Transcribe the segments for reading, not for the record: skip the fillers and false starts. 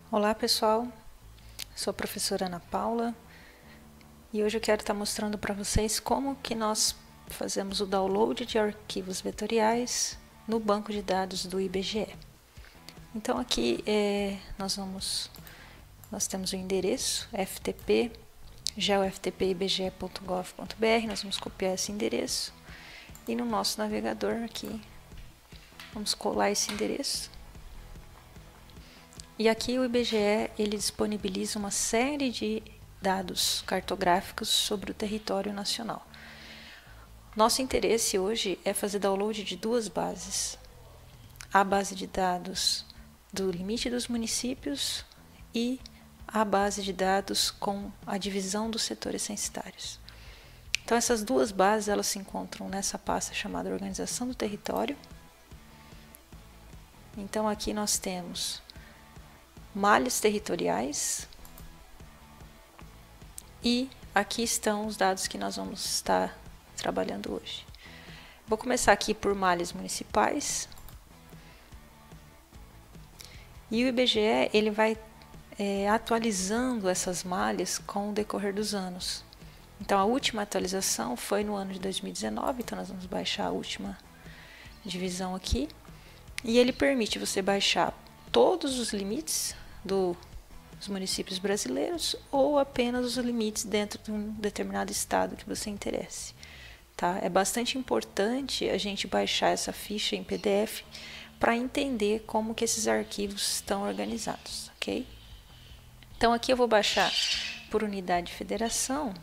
Olá pessoal, sou a professora Ana Paula e hoje eu quero estar mostrando para vocês como que nós fazemos o download de arquivos vetoriais no banco de dados do IBGE. Então aqui nós temos o endereço ftp geoftp.ibge.gov.br, nós vamos copiar esse endereço e no nosso navegador aqui vamos colar esse endereço. E aqui o IBGE ele disponibiliza uma série de dados cartográficos sobre o território nacional. Nosso interesse hoje é fazer download de duas bases. A base de dados do limite dos municípios e a base de dados com a divisão dos setores censitários. Então essas duas bases elas se encontram nessa pasta chamada Organização do Território. Então aqui nós temos malhas territoriais e aqui estão os dados que nós vamos estar trabalhando hoje. Vou começar aqui por malhas municipais e o IBGE ele vai atualizando essas malhas com o decorrer dos anos. Então a última atualização foi no ano de 2019, então nós vamos baixar a última divisão aqui e ele permite você baixar todos os limites dos municípios brasileiros ou apenas os limites dentro de um determinado estado que você interesse. Tá? É bastante importante a gente baixar essa ficha em PDF para entender como que esses arquivos estão organizados, ok? Então aqui eu vou baixar por unidade de federação.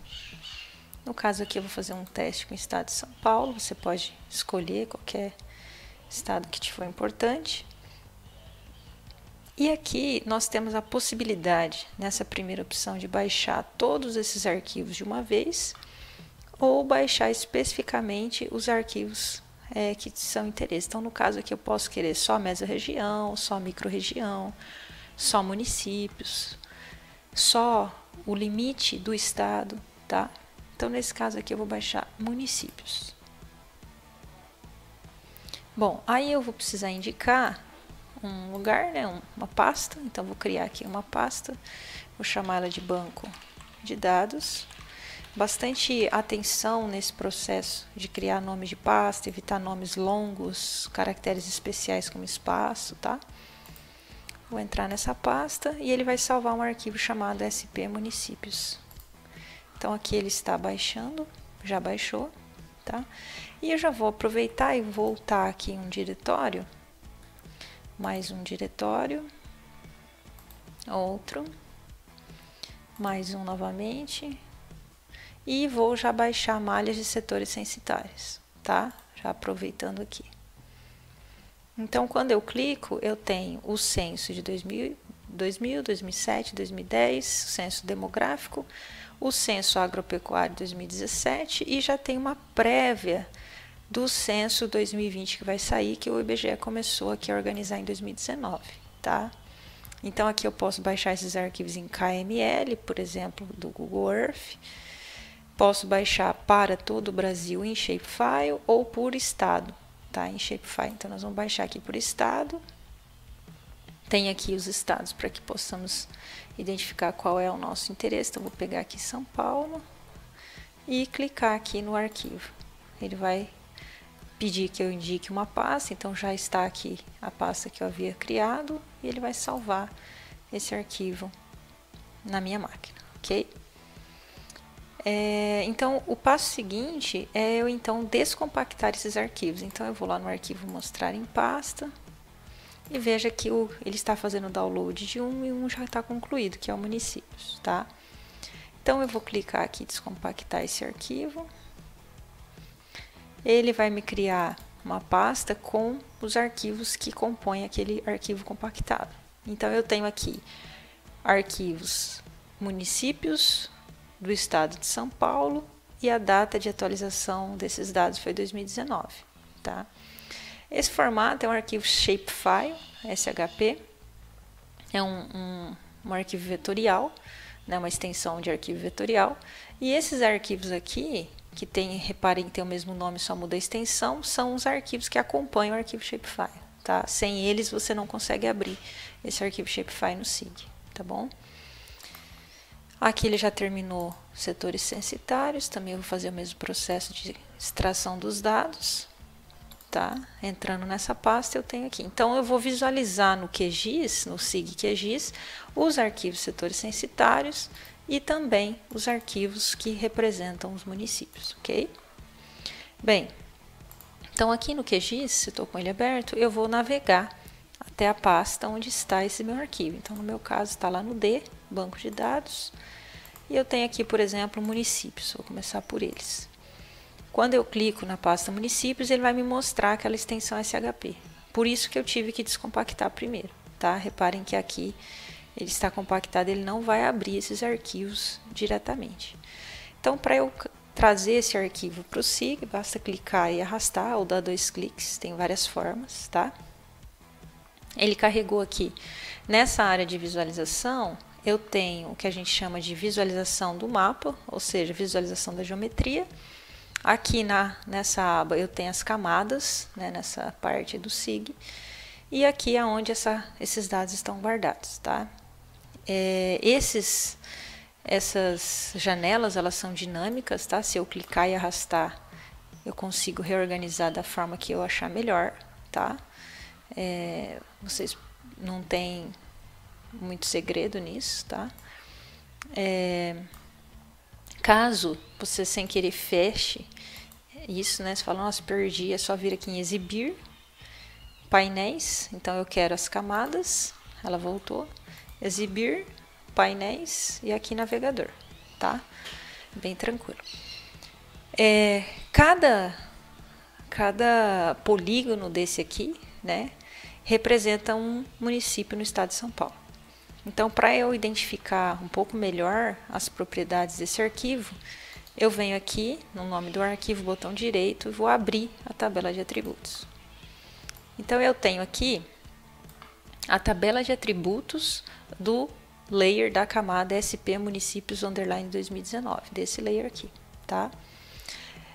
No caso aqui eu vou fazer um teste com o estado de São Paulo, você pode escolher qualquer estado que te for importante. E aqui nós temos a possibilidade, nessa primeira opção, de baixar todos esses arquivos de uma vez ou baixar especificamente os arquivos que são interesse. Então, no caso aqui, eu posso querer só mesorregião, só microrregião, só municípios, só o limite do estado, tá? Então, nesse caso aqui, eu vou baixar municípios. Bom, aí eu vou precisar indicar um lugar, né, uma pasta, então vou criar aqui uma pasta, vou chamar ela de banco de dados. Bastante atenção nesse processo de criar nome de pasta, evitar nomes longos, caracteres especiais como espaço, tá? Vou entrar nessa pasta e ele vai salvar um arquivo chamado SP Municípios. Então aqui ele está baixando, já baixou, tá? E eu já vou aproveitar e voltar aqui em um diretório. Mais um diretório, outro, mais um novamente, e vou já baixar malhas de setores censitários, tá? Já aproveitando aqui. Então, quando eu clico, eu tenho o censo de 2000, 2007, 2010, o censo demográfico, o censo agropecuário 2017 e já tem uma prévia do censo 2020 que vai sair, que o IBGE começou aqui a organizar em 2019, tá? Então aqui eu posso baixar esses arquivos em KML, por exemplo, do Google Earth. Posso baixar para todo o Brasil em Shapefile ou por estado, tá? Em Shapefile. Então nós vamos baixar aqui por estado. Tem aqui os estados para que possamos identificar qual é o nosso interesse. Então vou pegar aqui São Paulo e clicar aqui no arquivo. Ele vai pedir que eu indique uma pasta, então já está aqui a pasta que eu havia criado e ele vai salvar esse arquivo na minha máquina, ok? Então, o passo seguinte é eu então descompactar esses arquivos. Então, eu vou lá no arquivo mostrar em pasta e veja que ele está fazendo o download de um e um já está concluído, que é o municípios, tá? Então, eu vou clicar aqui descompactar esse arquivo. Ele vai me criar uma pasta com os arquivos que compõem aquele arquivo compactado. Então, eu tenho aqui arquivos municípios do estado de São Paulo e a data de atualização desses dados foi 2019, tá? Esse formato é um arquivo Shapefile, SHP, é um arquivo vetorial, né, uma extensão de arquivo vetorial, e esses arquivos aqui que tem, reparem que tem o mesmo nome, só muda a extensão, são os arquivos que acompanham o arquivo Shapefile, tá? Sem eles você não consegue abrir esse arquivo Shapefile no SIG, tá bom? Aqui ele já terminou setores censitários, também eu vou fazer o mesmo processo de extração dos dados, tá? Entrando nessa pasta eu tenho aqui. Então eu vou visualizar no QGIS, no SIG QGIS, os arquivos setores censitários e também os arquivos que representam os municípios, ok? Bem, então aqui no QGIS, se estou com ele aberto, eu vou navegar até a pasta onde está esse meu arquivo. Então no meu caso está lá no D, banco de dados, e eu tenho aqui, por exemplo, municípios. Vou começar por eles. Quando eu clico na pasta municípios, ele vai me mostrar aquela extensão SHP. Por isso que eu tive que descompactar primeiro, tá? Reparem que aqui ele está compactado, ele não vai abrir esses arquivos diretamente. Então, para eu trazer esse arquivo para o SIG, basta clicar e arrastar ou dar 2 cliques, tem várias formas, tá? Ele carregou aqui. Nessa área de visualização, eu tenho o que a gente chama de visualização do mapa, ou seja, visualização da geometria. Aqui nessa aba eu tenho as camadas, né, nessa parte do SIG, e aqui é onde esses dados estão guardados, tá? Essas janelas, elas são dinâmicas, tá? Se eu clicar e arrastar, eu consigo reorganizar da forma que eu achar melhor, tá? Vocês não tem muito segredo nisso, tá? Caso você sem querer feche isso, né? Você fala, nossa, perdi, é só vir aqui em exibir, painéis, então eu quero as camadas, ela voltou, exibir, painéis e aqui navegador, tá? Bem tranquilo. Cada polígono desse aqui, né, representa um município no estado de São Paulo. Então, para eu identificar um pouco melhor as propriedades desse arquivo, eu venho aqui no nome do arquivo, botão direito, e vou abrir a tabela de atributos. Então, eu tenho aqui a tabela de atributos do layer da camada SP Municípios _ 2019, desse layer aqui, tá?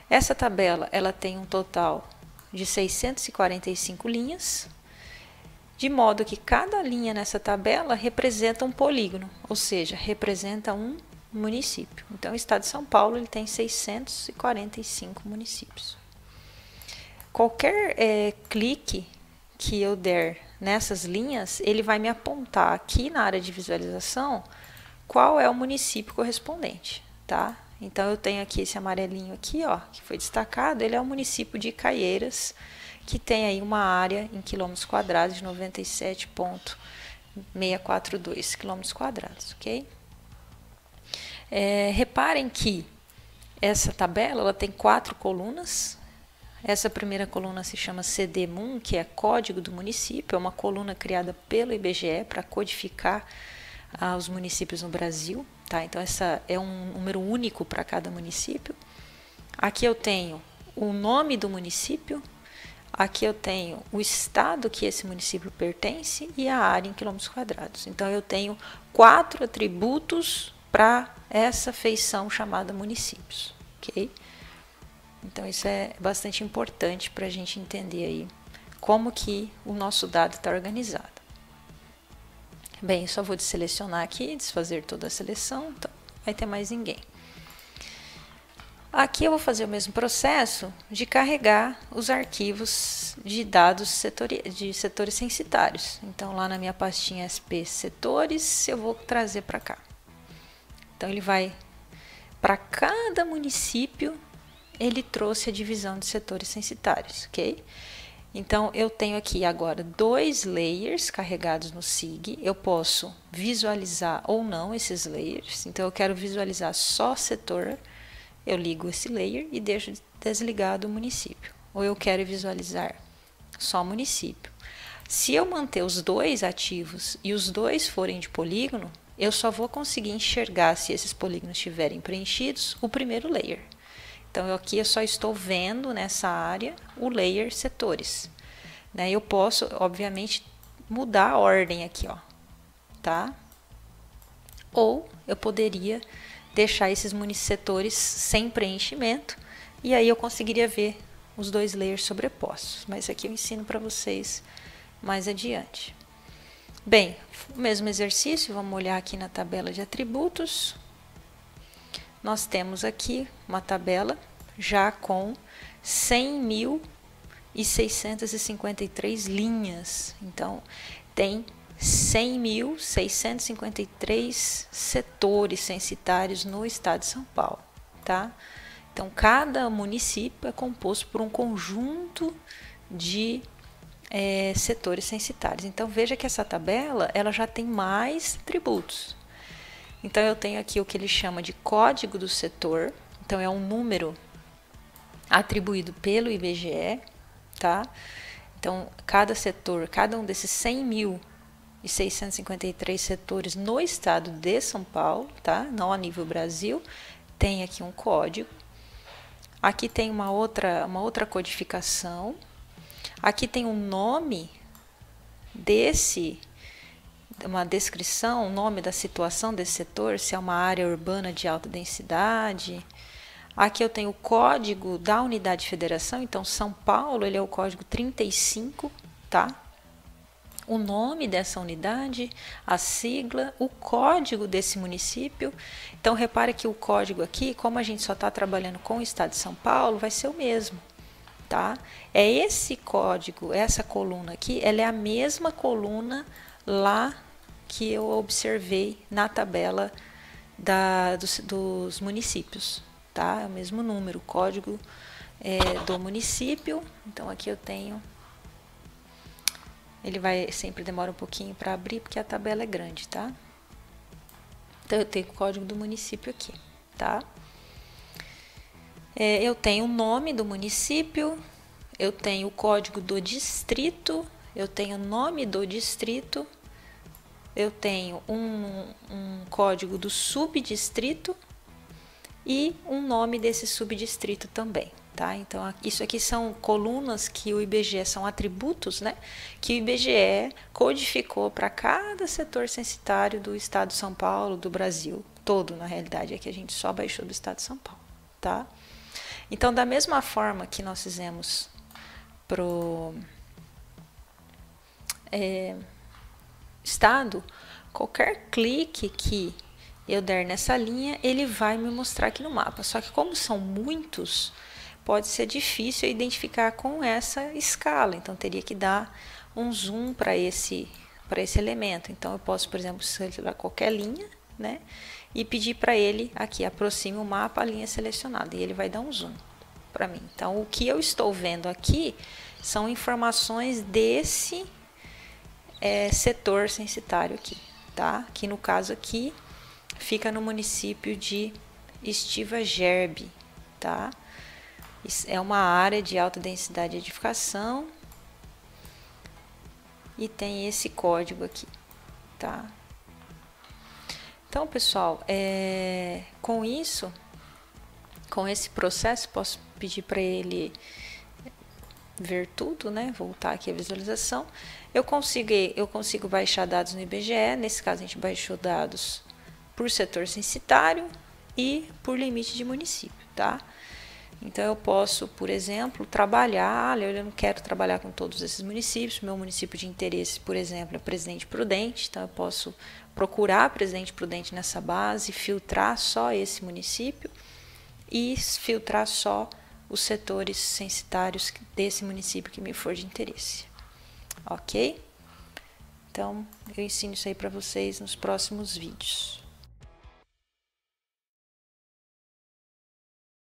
Essa tabela, ela tem um total de 645 linhas, de modo que cada linha nessa tabela representa um polígono, ou seja, representa um município. Então, o estado de São Paulo ele tem 645 municípios. Qualquer clique que eu der nessas linhas, ele vai me apontar aqui na área de visualização qual é o município correspondente, tá? Então, eu tenho aqui esse amarelinho aqui, ó, que foi destacado, ele é o município de Caieiras, que tem aí uma área em quilômetros quadrados de 97,642 quilômetros quadrados, ok? Reparem que essa tabela ela tem 4 colunas. Essa primeira coluna se chama CDMUN, que é Código do Município, é uma coluna criada pelo IBGE para codificar os municípios no Brasil, tá? Então, essa é um número único para cada município. Aqui eu tenho o nome do município. Aqui eu tenho o estado que esse município pertence e a área em quilômetros quadrados. Então, eu tenho 4 atributos para essa feição chamada municípios, ok? Então, isso é bastante importante para a gente entender aí como que o nosso dado está organizado. Bem, só vou desselecionar aqui, desfazer toda a seleção, então não vai ter mais ninguém. Aqui eu vou fazer o mesmo processo de carregar os arquivos de dados de setores censitários. Então, lá na minha pastinha SP Setores, eu vou trazer para cá. Então, ele vai para cada município, ele trouxe a divisão de setores censitários, ok? Então, eu tenho aqui agora 2 layers carregados no SIG. Eu posso visualizar ou não esses layers. Então, eu quero visualizar só setor. Eu ligo esse layer e deixo desligado o município. Ou eu quero visualizar só município. Se eu manter os 2 ativos e os 2 forem de polígono, eu só vou conseguir enxergar, se esses polígonos estiverem preenchidos, o primeiro layer. Então, aqui eu só estou vendo nessa área o layer setores. Né? Eu posso, obviamente, mudar a ordem aqui, ó, tá? Ou eu poderia deixar esses setores sem preenchimento e aí eu conseguiria ver os 2 layers sobrepostos. Mas aqui eu ensino para vocês mais adiante. Bem, O mesmo exercício, vamos olhar aqui na tabela de atributos. Nós temos aqui uma tabela já com 100.653 linhas. Então, tem 100.653 setores censitários no estado de São Paulo, tá? Então, cada município é composto por um conjunto de setores censitários. Então, veja que essa tabela ela já tem mais atributos. Então, eu tenho aqui o que ele chama de código do setor. Então, é um número atribuído pelo IBGE, tá? Então, cada setor, cada um desses 100.653 setores no estado de São Paulo, tá? Não a nível Brasil, tem aqui um código. Aqui tem uma outra codificação. Aqui tem um nome uma descrição, o nome da situação desse setor, se é uma área urbana de alta densidade. Aqui eu tenho o código da unidade de federação, então São Paulo, ele é o código 35, tá? O nome dessa unidade, a sigla, o código desse município. Então, repare que o código aqui, como a gente só está trabalhando com o estado de São Paulo, vai ser o mesmo, tá? É esse código, essa coluna aqui, ela é a mesma coluna lá que eu observei na tabela dos municípios, tá? É o mesmo número, o código do município. Então, aqui eu tenho... Ele sempre demora um pouquinho para abrir, porque a tabela é grande, tá? Então, eu tenho o código do município aqui, tá? Eu tenho o nome do município, eu tenho o código do distrito, eu tenho o nome do distrito, eu tenho um código do subdistrito e um nome desse subdistrito também, tá? Então, isso aqui são colunas que o IBGE, são atributos, né? Que o IBGE codificou para cada setor censitário do estado de São Paulo, do Brasil todo, na realidade, é que a gente só baixou do estado de São Paulo, tá? Então, da mesma forma que nós fizemos pro estado, qualquer clique que eu der nessa linha, ele vai me mostrar aqui no mapa. Só que como são muitos, pode ser difícil identificar com essa escala. Então, teria que dar um zoom para esse elemento. Então, eu posso, por exemplo, selecionar qualquer linha, né? E pedir para ele aqui, aproxime o mapa, a linha selecionada. E ele vai dar um zoom para mim. Então, o que eu estou vendo aqui são informações desse setor censitário aqui, tá? Que no caso aqui fica no município de Estiva Gerbe, tá? É uma área de alta densidade de edificação e tem esse código aqui, tá? Então, pessoal, com isso, com esse processo, posso pedir para ele ver tudo, né? Voltar aqui a visualização. Eu consigo baixar dados no IBGE. Nesse caso, a gente baixou dados por setor censitário e por limite de município, tá? Então, eu posso, por exemplo, trabalhar, eu não quero trabalhar com todos esses municípios, meu município de interesse, por exemplo, é Presidente Prudente, então eu posso procurar Presidente Prudente nessa base, filtrar só esse município e filtrar só os setores censitários desse município que me for de interesse, ok? Então, eu ensino isso aí para vocês nos próximos vídeos.